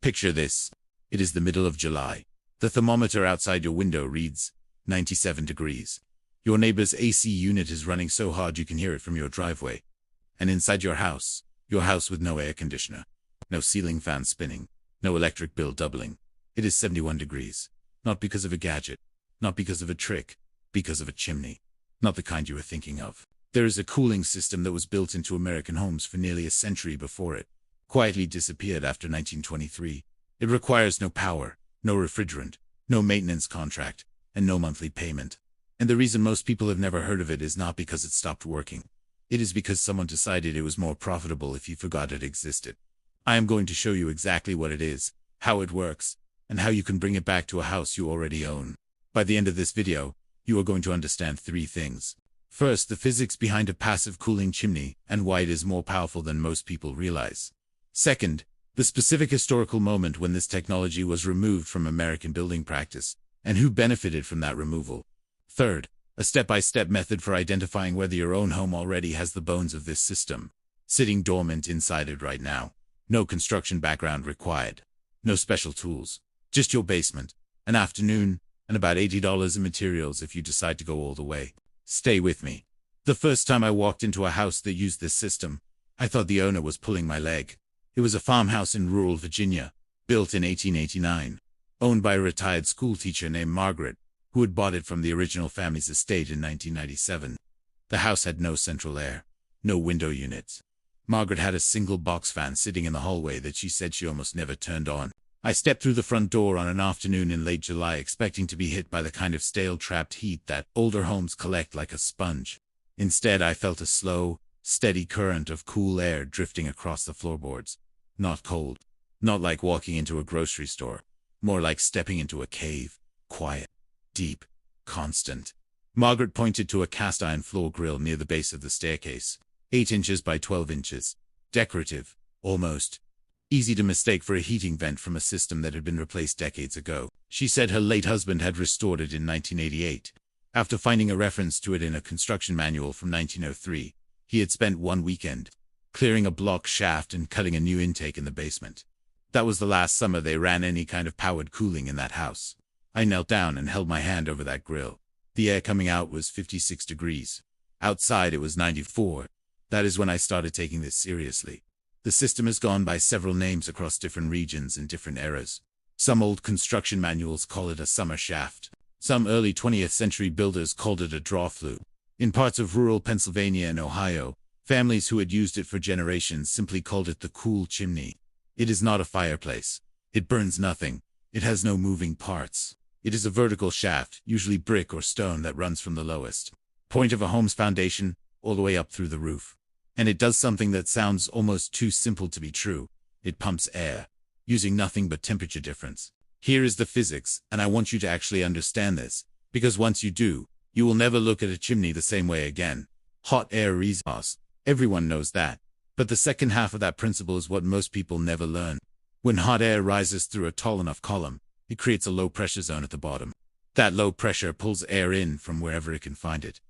Picture this. It is the middle of July. The thermometer outside your window reads 97 degrees. Your neighbor's AC unit is running so hard you can hear it from your driveway. And inside your house with no air conditioner, no ceiling fan spinning, no electric bill doubling, it is 71 degrees. Not because of a gadget, not because of a trick, because of a chimney. Not the kind you were thinking of. There is a cooling system that was built into American homes for nearly a century before it quietly disappeared after 1923. It requires no power, no refrigerant, no maintenance contract, and no monthly payment. And the reason most people have never heard of it is not because it stopped working. It is because someone decided it was more profitable if you forgot it existed. I am going to show you exactly what it is, how it works, and how you can bring it back to a house you already own. By the end of this video, you are going to understand 3 things. First, the physics behind a passive cooling chimney and why it is more powerful than most people realize. Second, the specific historical moment when this technology was removed from American building practice, and who benefited from that removal. Third, a step-by-step method for identifying whether your own home already has the bones of this system, sitting dormant inside it right now. No construction background required. No special tools. Just your basement, an afternoon, and about $80 in materials if you decide to go all the way. Stay with me. The first time I walked into a house that used this system, I thought the owner was pulling my leg. It was a farmhouse in rural Virginia, built in 1889, owned by a retired schoolteacher named Margaret, who had bought it from the original family's estate in 1997. The house had no central air, no window units. Margaret had a single box fan sitting in the hallway that she said she almost never turned on. I stepped through the front door on an afternoon in late July expecting to be hit by the kind of stale trapped heat that older homes collect like a sponge. Instead, I felt a slow, steady current of cool air drifting across the floorboards. Not cold. Not like walking into a grocery store. More like stepping into a cave. Quiet. Deep. Constant. Margaret pointed to a cast iron floor grill near the base of the staircase. 8 inches by 12 inches. Decorative. Almost. Easy to mistake for a heating vent from a system that had been replaced decades ago. She said her late husband had restored it in 1988. After finding a reference to it in a construction manual from 1903, he had spent one weekend clearing a block shaft and cutting a new intake in the basement. That was the last summer they ran any kind of powered cooling in that house. I knelt down and held my hand over that grill. The air coming out was 56 degrees. Outside it was 94. That is when I started taking this seriously. The system has gone by several names across different regions and different eras. Some old construction manuals call it a summer shaft. Some early 20th century builders called it a draw flue. In parts of rural Pennsylvania and Ohio, families who had used it for generations simply called it the cool chimney. It is not a fireplace. It burns nothing. It has no moving parts. It is a vertical shaft, usually brick or stone, that runs from the lowest point of a home's foundation all the way up through the roof. And it does something that sounds almost too simple to be true. It pumps air, using nothing but temperature difference. Here is the physics, and I want you to actually understand this, because once you do, you will never look at a chimney the same way again. Hot air rises. Everyone knows that. But the second half of that principle is what most people never learn. When hot air rises through a tall enough column, it creates a low pressure zone at the bottom. That low pressure pulls air in from wherever it can find it.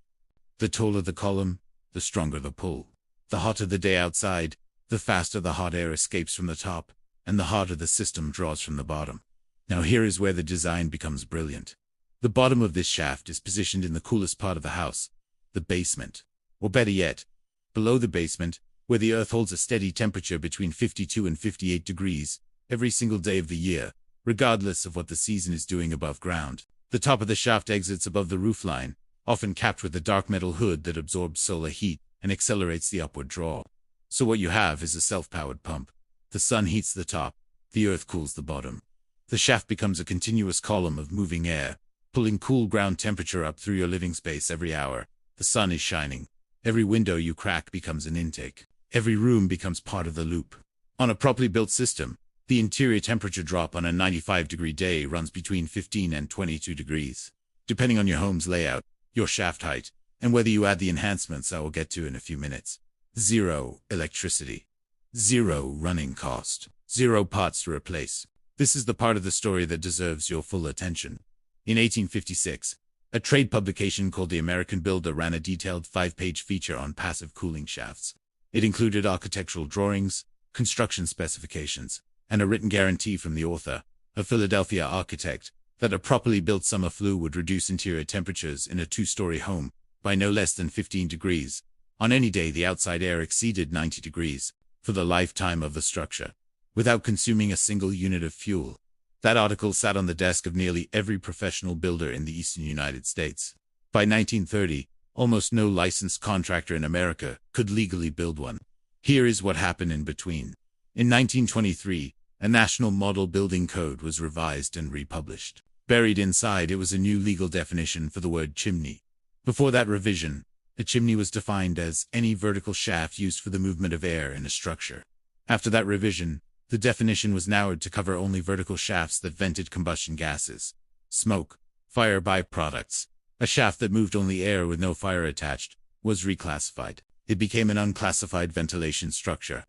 The taller the column, the stronger the pull. The hotter the day outside, the faster the hot air escapes from the top, and the harder the system draws from the bottom. Now here is where the design becomes brilliant. The bottom of this shaft is positioned in the coolest part of the house, the basement. Or better yet, below the basement, where the earth holds a steady temperature between 52 and 58 degrees every single day of the year, regardless of what the season is doing above ground. The top of the shaft exits above the roofline, often capped with a dark metal hood that absorbs solar heat and accelerates the upward draw. So what you have is a self-powered pump. The sun heats the top, the earth cools the bottom. The shaft becomes a continuous column of moving air, pulling cool ground temperature up through your living space every hour. The sun is shining. Every window you crack becomes an intake. Every room becomes part of the loop. On a properly built system, the interior temperature drop on a 95-degree day runs between 15 and 22 degrees, depending on your home's layout, your shaft height, and whether you add the enhancements I will get to in a few minutes. 0 electricity. 0 running cost. 0 parts to replace. This is the part of the story that deserves your full attention. In 1856, a trade publication called The American Builder ran a detailed 5-page feature on passive cooling shafts. It included architectural drawings, construction specifications, and a written guarantee from the author, a Philadelphia architect, that a properly built summer flue would reduce interior temperatures in a two-story home by no less than 15 degrees, on any day the outside air exceeded 90 degrees, for the lifetime of the structure, without consuming a single unit of fuel. That article sat on the desk of nearly every professional builder in the eastern United States. By 1930, almost no licensed contractor in America could legally build one. Here is what happened in between. In 1923, a national model building code was revised and republished. Buried inside it was a new legal definition for the word chimney. Before that revision, a chimney was defined as any vertical shaft used for the movement of air in a structure. After that revision, the definition was narrowed to cover only vertical shafts that vented combustion gases, smoke, fire byproducts. A shaft that moved only air with no fire attached was reclassified. It became an unclassified ventilation structure,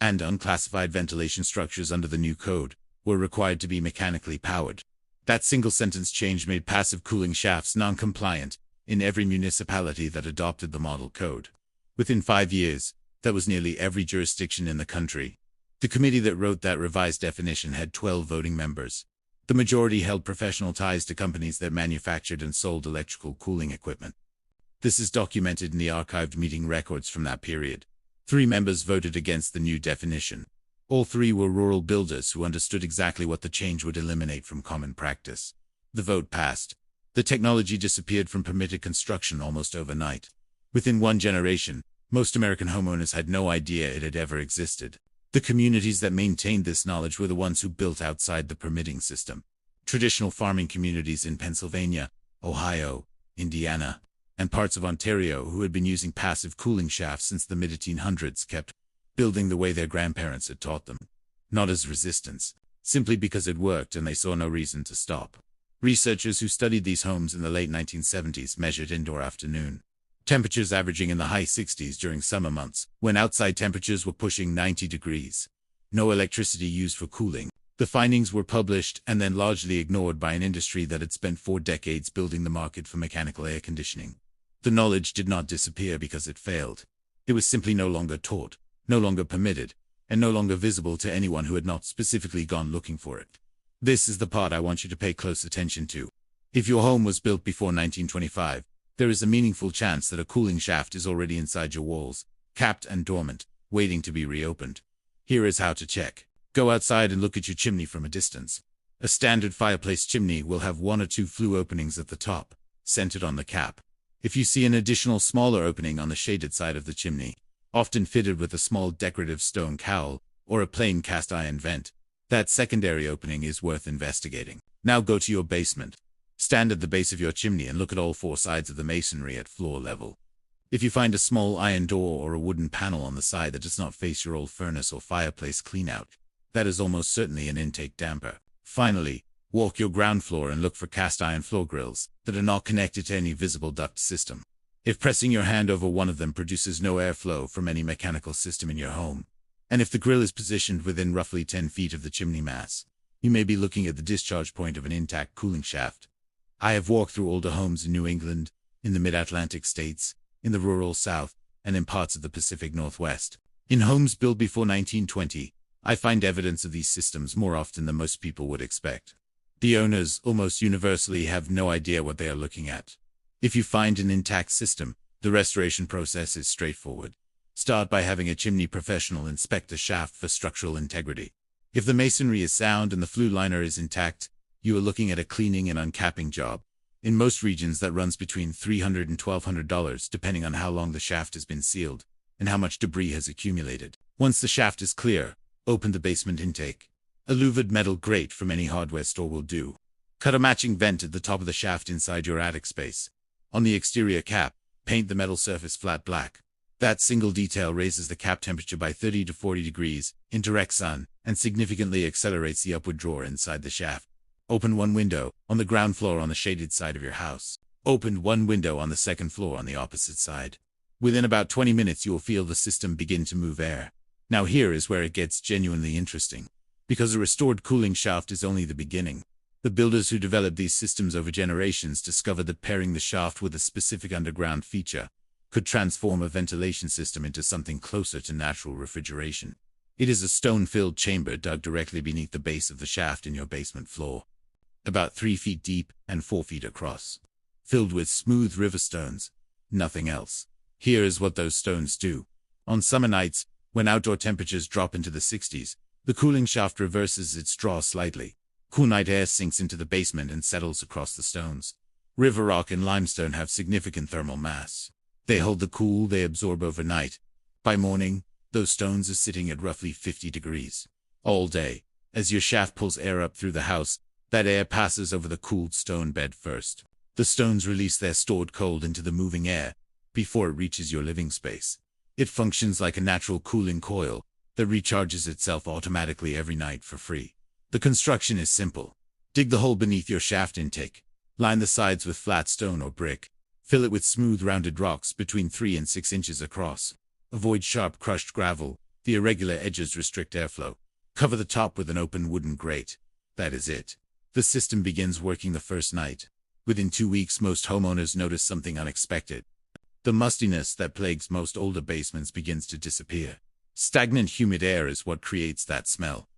and unclassified ventilation structures under the new code were required to be mechanically powered. That single sentence change made passive cooling shafts non-compliant in every municipality that adopted the model code. Within 5 years, that was nearly every jurisdiction in the country. The committee that wrote that revised definition had 12 voting members. The majority held professional ties to companies that manufactured and sold electrical cooling equipment. This is documented in the archived meeting records from that period. 3 members voted against the new definition. All 3 were rural builders who understood exactly what the change would eliminate from common practice. The vote passed. The technology disappeared from permitted construction almost overnight. Within 1 generation, most American homeowners had no idea it had ever existed. The communities that maintained this knowledge were the ones who built outside the permitting system. Traditional farming communities in Pennsylvania, Ohio, Indiana, and parts of Ontario who had been using passive cooling shafts since the mid-1800s kept building the way their grandparents had taught them. Not as resistance, simply because it worked and they saw no reason to stop. Researchers who studied these homes in the late 1970s measured indoor afternoon temperatures averaging in the high 60s during summer months, when outside temperatures were pushing 90 degrees. No electricity used for cooling. The findings were published and then largely ignored by an industry that had spent 4 decades building the market for mechanical air conditioning. The knowledge did not disappear because it failed. It was simply no longer taught, no longer permitted, and no longer visible to anyone who had not specifically gone looking for it. This is the part I want you to pay close attention to. If your home was built before 1925, there is a meaningful chance that a cooling shaft is already inside your walls, capped and dormant, waiting to be reopened. Here is how to check. Go outside and look at your chimney from a distance. A standard fireplace chimney will have 1 or 2 flue openings at the top, centered on the cap. If you see an additional smaller opening on the shaded side of the chimney, often fitted with a small decorative stone cowl or a plain cast iron vent, that secondary opening is worth investigating. Now go to your basement. Stand at the base of your chimney and look at all 4 sides of the masonry at floor level. If you find a small iron door or a wooden panel on the side that does not face your old furnace or fireplace cleanout, that is almost certainly an intake damper. Finally, walk your ground floor and look for cast iron floor grills that are not connected to any visible duct system. If pressing your hand over one of them produces no airflow from any mechanical system in your home, and if the grill is positioned within roughly 10 feet of the chimney mass, you may be looking at the discharge point of an intact cooling shaft. I have walked through older homes in New England, in the mid-Atlantic states, in the rural South, and in parts of the Pacific Northwest. In homes built before 1920, I find evidence of these systems more often than most people would expect. The owners almost universally have no idea what they are looking at. If you find an intact system, the restoration process is straightforward. Start by having a chimney professional inspect the shaft for structural integrity. If the masonry is sound and the flue liner is intact, you are looking at a cleaning and uncapping job. In most regions that runs between $300 and $1,200 depending on how long the shaft has been sealed and how much debris has accumulated. Once the shaft is clear, open the basement intake. A louvered metal grate from any hardware store will do. Cut a matching vent at the top of the shaft inside your attic space. On the exterior cap, paint the metal surface flat black. That single detail raises the cap temperature by 30 to 40 degrees in direct sun and significantly accelerates the upward draw inside the shaft. Open 1 window on the ground floor on the shaded side of your house. Open 1 window on the second floor on the opposite side. Within about 20 minutes you will feel the system begin to move air. Now here is where it gets genuinely interesting. Because a restored cooling shaft is only the beginning. The builders who developed these systems over generations discovered that pairing the shaft with a specific underground feature could transform a ventilation system into something closer to natural refrigeration. It is a stone-filled chamber dug directly beneath the base of the shaft in your basement floor, about 3 feet deep and 4 feet across, filled with smooth river stones, nothing else. Here is what those stones do. On summer nights, when outdoor temperatures drop into the 60s, the cooling shaft reverses its draw slightly. Cool night air sinks into the basement and settles across the stones. River rock and limestone have significant thermal mass. They hold the cool they absorb overnight. By morning, those stones are sitting at roughly 50 degrees. All day, as your shaft pulls air up through the house, that air passes over the cooled stone bed first. The stones release their stored cold into the moving air before it reaches your living space. It functions like a natural cooling coil that recharges itself automatically every night for free. The construction is simple. Dig the hole beneath your shaft intake. Line the sides with flat stone or brick. Fill it with smooth rounded rocks between 3 and 6 inches across. Avoid sharp crushed gravel. The irregular edges restrict airflow. Cover the top with an open wooden grate. That is it. The system begins working the first night. Within 2 weeks, most homeowners notice something unexpected. The mustiness that plagues most older basements begins to disappear. Stagnant, humid air is what creates that smell.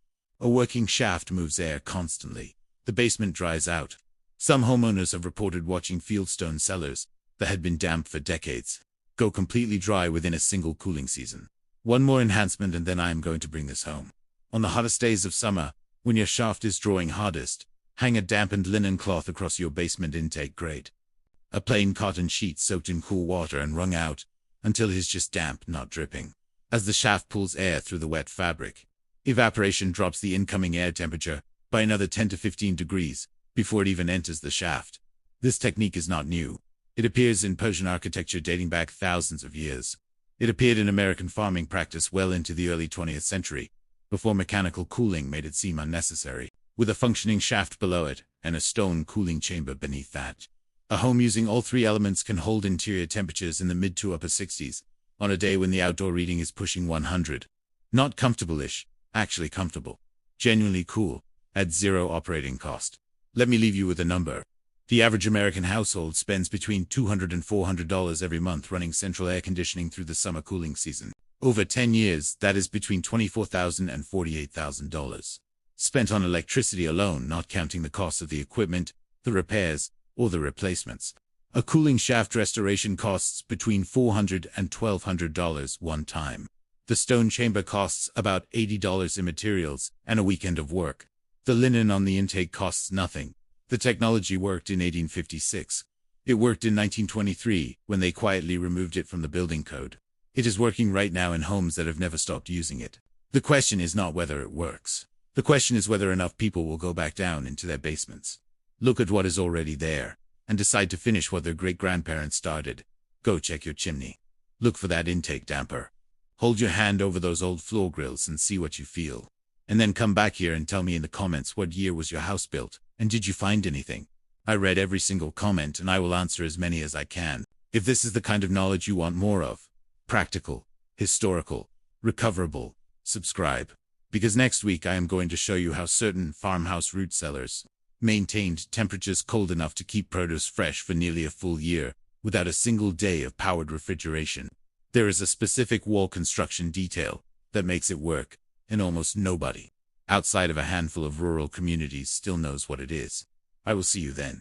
A working shaft moves air constantly. The basement dries out. Some homeowners have reported watching fieldstone cellars that had been damp for decades go completely dry within a single cooling season. One more enhancement and then I am going to bring this home. On the hottest days of summer, when your shaft is drawing hardest, hang a dampened linen cloth across your basement intake grate. A plain cotton sheet soaked in cool water and wrung out until it is just damp, not dripping. As the shaft pulls air through the wet fabric, evaporation drops the incoming air temperature by another 10 to 15 degrees before it even enters the shaft. This technique is not new. It appears in Persian architecture dating back thousands of years. It appeared in American farming practice well into the early 20th century, before mechanical cooling made it seem unnecessary. With a functioning shaft below it and a stone cooling chamber beneath that, a home using all 3 elements can hold interior temperatures in the mid to upper 60s on a day when the outdoor reading is pushing 100. Not comfortable-ish, actually comfortable. Genuinely cool, at zero operating cost. Let me leave you with a number. The average American household spends between $200 and $400 every month running central air conditioning through the summer cooling season. Over 10 years, that is between $24,000 and $48,000. Spent on electricity alone, not counting the cost of the equipment, the repairs, or the replacements. A cooling shaft restoration costs between $400 and $1,200 one time. The stone chamber costs about $80 in materials and a weekend of work. The linen on the intake costs nothing. The technology worked in 1856. It worked in 1923 when they quietly removed it from the building code. It is working right now in homes that have never stopped using it. The question is not whether it works. The question is whether enough people will go back down into their basements, look at what is already there, and decide to finish what their great-grandparents started. Go check your chimney. Look for that intake damper. Hold your hand over those old floor grills and see what you feel. And then come back here and tell me in the comments what year was your house built, and did you find anything? I read every single comment and I will answer as many as I can. If this is the kind of knowledge you want more of, practical, historical, recoverable, subscribe. Because next week I am going to show you how certain farmhouse root cellars maintained temperatures cold enough to keep produce fresh for nearly a full year without a single day of powered refrigeration. There is a specific wall construction detail that makes it work, and almost nobody, outside of a handful of rural communities, still knows what it is. I will see you then.